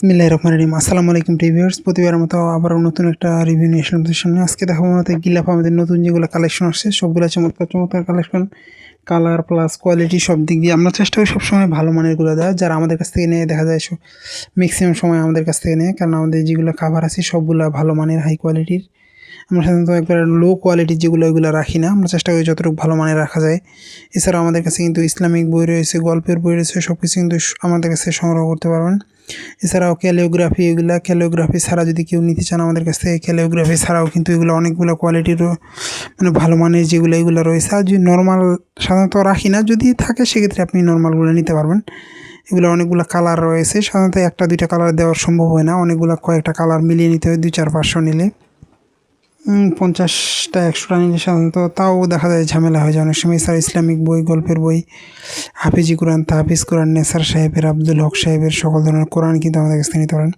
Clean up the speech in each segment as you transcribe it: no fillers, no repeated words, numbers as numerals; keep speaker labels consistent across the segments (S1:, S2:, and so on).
S1: বিসমিল্লাহির রহমানির রহিম। আসসালামু আলাইকুম ভিউয়ার্স, প্রতিবারের মতো আবারও নতুন একটা রিভিউ নিয়ে আসলাম আপনাদের সামনে। আজকে দেখাবো আমাদের গিলাফ আমাদের নতুন যেগুলো কালেকশন আসছে সবগুলো চমৎকার চমৎকার কালেকশন, কালার প্লাস কোয়ালিটি সব দিক দিয়ে আমরা চেষ্টা করি সবসময় ভালো মানেরগুলো দেওয়ার। যারা আমাদের কাছ থেকে নিয়ে দেখা যায় ম্যাক্সিমাম সময় আমাদের কাছ থেকে নেয়, কারণ আমাদের যেগুলো খাবার আছে সবগুলো ভালো মানের হাই কোয়ালিটির। আমরা সাধারণত একবারে লো কোয়ালিটির যেগুলো ওইগুলো রাখি না, আমরা চেষ্টা করি যতটুকু ভালো মানের রাখা যায়। এছাড়াও আমাদের কাছে কিন্তু ইসলামিক বই রয়েছে, গল্পের বই রয়েছে, সব কিছু কিন্তু আমাদের কাছে সংগ্রহ করতে পারবেন। এছাড়াও ক্যালিওগ্রাফি, এগুলা ক্যালিওগ্রাফি ছাড়া যদি কেউ নিতে চান আমাদের কাছ থেকে, ক্যালিওগ্রাফি ছাড়াও কিন্তু এগুলো অনেকগুলো কোয়ালিটির মানে ভালো মানের যেগুলো এগুলো রয়েছে। আর যদি নর্মাল সাধারণত রাখি না, যদি থাকে সেক্ষেত্রে আপনি নর্মালগুলো নিতে পারবেন। এগুলো অনেকগুলো কালার রয়েছে, সাধারণত একটা দুইটা কালার দেওয়া সম্ভব হয় না, অনেকগুলো কয়েকটা কালার মিলিয়ে নিতে হয়, 2-4-500 নিলে। 50টা 100টা নিলে সাধারণত তাও দেখা যায় ঝামেলা হয়ে যায় অনেক সময়। এছাড়া ইসলামিক বই, গল্পের বই, হাফিজি কোরআন, তাহফিজ কোরআন, নেসার সাহেবের, আব্দুল হক সাহেবের সকল ধরনের কোরআন কিন্তু আমাদের কাছ থেকে নিতে পারেন।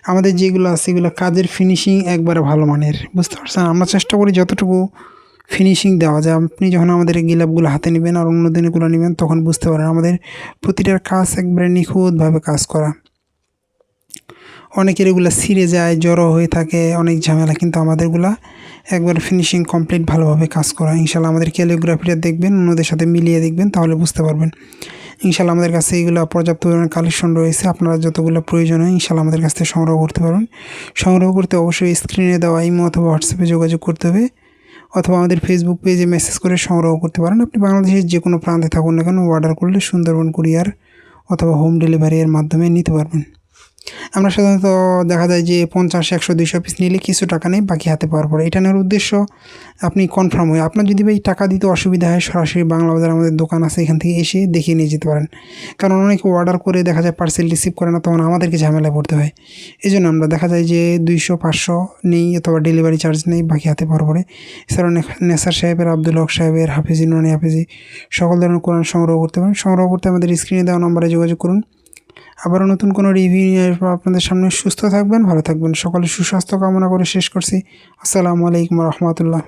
S1: আমাদের যেগুলো আছে এগুলো কাজের ফিনিশিং একবারে ভালো মানের, বুঝতে পারছেন। আমরা চেষ্টা করি যতটুকু ফিনিশিং দেওয়া যায়। আপনি যখন আমাদের এই গিলাপগুলো হাতে নেবেন আর অন্য দিনগুলো নেবেন তখন বুঝতে পারেন আমাদের প্রতিটার কাজ একবারে নিখুঁতভাবে কাজ করা। অনেকের এগুলো ছিঁড়ে যায়, জড়ো হয়ে থাকে, অনেক ঝামেলা, কিন্তু আমাদেরগুলা একবার ফিনিশিং কমপ্লিট ভালোভাবে কাজ করা। ইনশাল্লাহ আমাদের ক্যালিওগ্রাফিটা দেখবেন, অন্যদের সাথে মিলিয়ে দেখবেন, তাহলে বুঝতে পারবেন। ইনশাল্লাহ আমাদের কাছে এইগুলো পর্যাপ্ত পরিমাণে কালেকশন রয়েছে, আপনারা যতগুলো প্রয়োজন হয় ইনশাল্লাহ আমাদের কাছ থেকে সংগ্রহ করতে পারবেন। সংগ্রহ করতে অবশ্যই স্ক্রিনে দেওয়া ইমো অথবা হোয়াটসঅ্যাপে যোগাযোগ করতে হবে, অথবা আমাদের ফেসবুক পেজে মেসেজ করে সংগ্রহ করতে পারেন। আপনি বাংলাদেশের যে কোনো প্রান্তে থাকুন না কেন, অর্ডার করলে সুন্দরবন কুরিয়ার অথবা হোম ডেলিভারি এর মাধ্যমে নিতে পারবেন। আমরা সাধারণত দেখা যায় যে 50, 100, 200 পিস নিলে কিছু টাকা নেই, বাকি হাতে পাওয়ার পরে। এটা নেওয়ার উদ্দেশ্য আপনি কনফার্ম হয়। আপনার যদি ভাই টাকা দিতে অসুবিধা হয়, সরাসরি বাংলা বাজার আমাদের দোকান আছে, এখান থেকে এসে দেখিয়ে নিয়ে যেতে পারেন। কারণ অনেকে অর্ডার করে দেখা যায় পার্সেল রিসিভ করে না, তখন আমাদেরকে ঝামেলায় পড়তে হয়। এই জন্য আমরা দেখা যায় যে 200-500 নেই, অথবা ডেলিভারি চার্জ নেই, বাকি হাতে পাওয়ার পরে। এছাড়াও নেসার সাহেবের, আব্দুল হক সাহেবের, হাফিজি নুরানি হাফিজি সকল ধরনের কোরআন সংগ্রহ করতে পারেন। সংগ্রহ করতে আমাদের স্ক্রিনে দেওয়া নম্বরে যোগাযোগ করুন। আবারও নতুন কোনো রিভিউ নিয়ে আসবো আপনাদের সামনে। সুস্থ থাকবেন, ভালো থাকবেন, সকলে সুস্বাস্থ্য কামনা করে শেষ করছি। আসসালামু আলাইকুম রহমতুল্লাহ।